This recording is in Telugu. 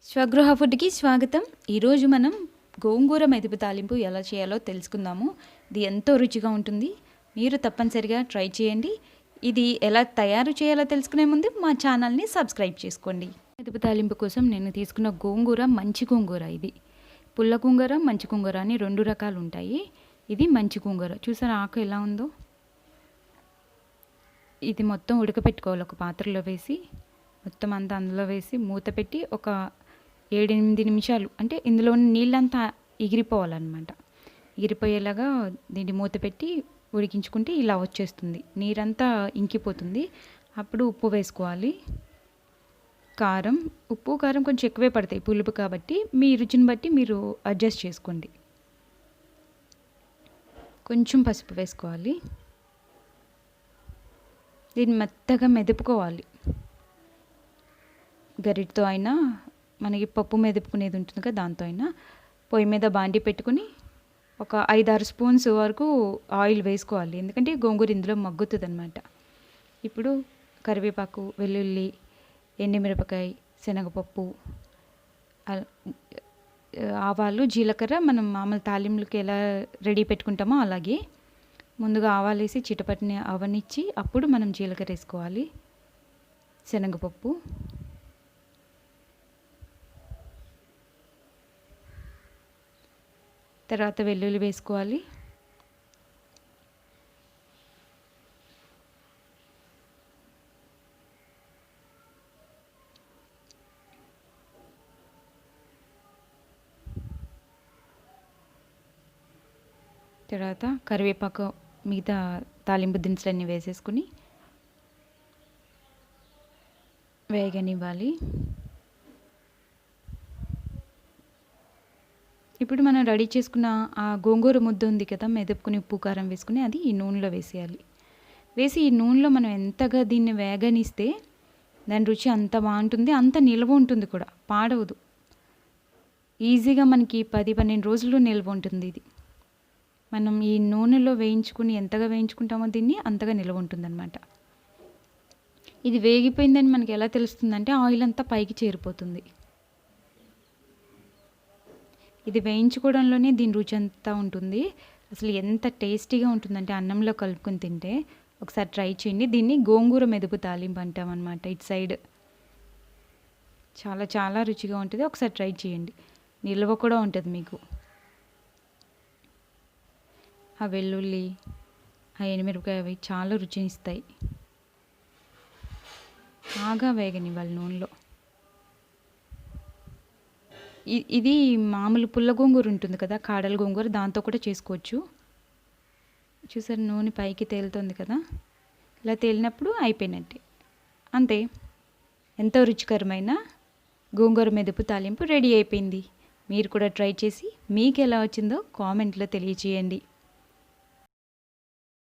స్వగృహ ఫుడ్కి స్వాగతం. ఈరోజు మనం గోంగూర మెదుపు తాలింపు ఎలా చేయాలో తెలుసుకుందాము. ఇది ఎంతో రుచిగా ఉంటుంది. మీరు తప్పనిసరిగా ట్రై చేయండి. ఇది ఎలా తయారు చేయాలో తెలుసుకునే ముందు మా ఛానల్ని సబ్స్క్రైబ్ చేసుకోండి. మెదుపు తాలింపు కోసం నేను తీసుకున్న గోంగూర మంచి గోంగూర. ఇది పుల్ల గోంగూర, మంచి గోంగూర అని 2 రకాలు ఉంటాయి. ఇది మంచి గోంగూర. చూసారా ఆకు ఎలా ఉందో? ఇది మొత్తం ఉడకపెట్టుకోవాలి. ఒక పాత్రలో వేసి మొత్తం అంతా అందులో వేసి మూత పెట్టి ఒక 7-8 నిమిషాలు, అంటే ఇందులో నీళ్ళంతా ఎగిరిపోవాలన్నమాట. ఎగిరిపోయేలాగా దీన్ని మూత పెట్టి ఉడికించుకుంటే ఇలా వచ్చేస్తుంది. నీరంతా ఇంకిపోతుంది. అప్పుడు ఉప్పు వేసుకోవాలి. కారం, ఉప్పు కారం కొంచెం ఎక్కువే పడతాయి పులుపు కాబట్టి మీ రుచిని బట్టి మీరు అడ్జస్ట్ చేసుకోండి. కొంచెం పసుపు వేసుకోవాలి. దీన్ని మెత్తగా మెదుపుకోవాలి. గరిటతో అయినా, మనకి పప్పు మెదుపుకునేది ఉంటుంది కదా, దాంతో అయినా. పొయ్యి మీద బాండి పెట్టుకుని ఒక 5-6 స్పూన్స్ వరకు ఆయిల్ వేసుకోవాలి. ఎందుకంటే గోంగూర ఇందులో మగ్గుతుంది అనమాట. ఇప్పుడు కరివేపాకు, వెల్లుల్లి, ఎండుమిరపకాయ, శనగపప్పు, ఆవాలు, జీలకర్ర మనం మామూలు తాలింపులకి ఎలా రెడీ పెట్టుకుంటామో అలాగే ముందుగా ఆవాలు వేసి చిటపటిని అవనిచ్చి అప్పుడు మనం జీలకర్ర వేసుకోవాలి. శనగపప్పు, తర్వాత వెల్లుల్లి వేసుకోవాలి. తర్వాత కరివేపాకు, మిగతా తాలింపు దినుసులన్నీ వేసేసుకుని వేగనివ్వాలి. ఇప్పుడు మనం రెడీ చేసుకున్న ఆ గోంగూర ముద్ద ఉంది కదా, మెదుపుకుని ఉప్పు కారం వేసుకుని అది ఈ నూనెలో వేసేయాలి. వేసి ఈ నూనెలో మనం ఎంతగా దీన్ని వేగనిస్తే దాని రుచి అంత బాగుంటుంది, అంత నిల్వ ఉంటుంది కూడా, పాడవదు. ఈజీగా మనకి 10-12 రోజులు నిల్వ ఉంటుంది. ఇది మనం ఈ నూనెలో వేయించుకుని ఎంతగా వేయించుకుంటామో దీన్ని అంతగా నిల్వ ఉంటుందన్నమాట. ఇది వేగిపోయిందని మనకి ఎలా తెలుస్తుందంటే ఆయిల్ అంతా పైకి చేరిపోతుంది. ఇది వేయించుకోవడంలోనే దీని రుచి అంతా ఉంటుంది. అసలు ఎంత టేస్టీగా ఉంటుందంటే అన్నంలో కలుపుకొని తింటే ఒకసారి ట్రై చేయండి. దీన్ని గోంగూర మెదుపు తాలింపు అంటామన్నమాట ఇటు సైడ్. చాలా చాలా రుచిగా ఉంటుంది. ఒకసారి ట్రై చేయండి. నిల్వ కూడా ఉంటుంది మీకు. ఆ వెల్లుల్లి, ఆ ఎండుమిరపకాయ అవి చాలా రుచినిస్తాయి. బాగా వేగనివ్వాలి నూనెలో. ఇది మామూలు పుల్ల గోంగూర ఉంటుంది కదా, కాడల గోంగూర, దాంతో కూడా చేసుకోవచ్చు. చూసారు నూనె పైకి తేలుతుంది కదా, ఇలా తేలినప్పుడు అయిపోయినట్టే. అంతే, ఎంతో రుచికరమైన గోంగూర మెదుపు తాలింపు రెడీ అయిపోయింది. మీరు కూడా ట్రై చేసి మీకు ఎలా వచ్చిందో కామెంట్లో తెలియచేయండి.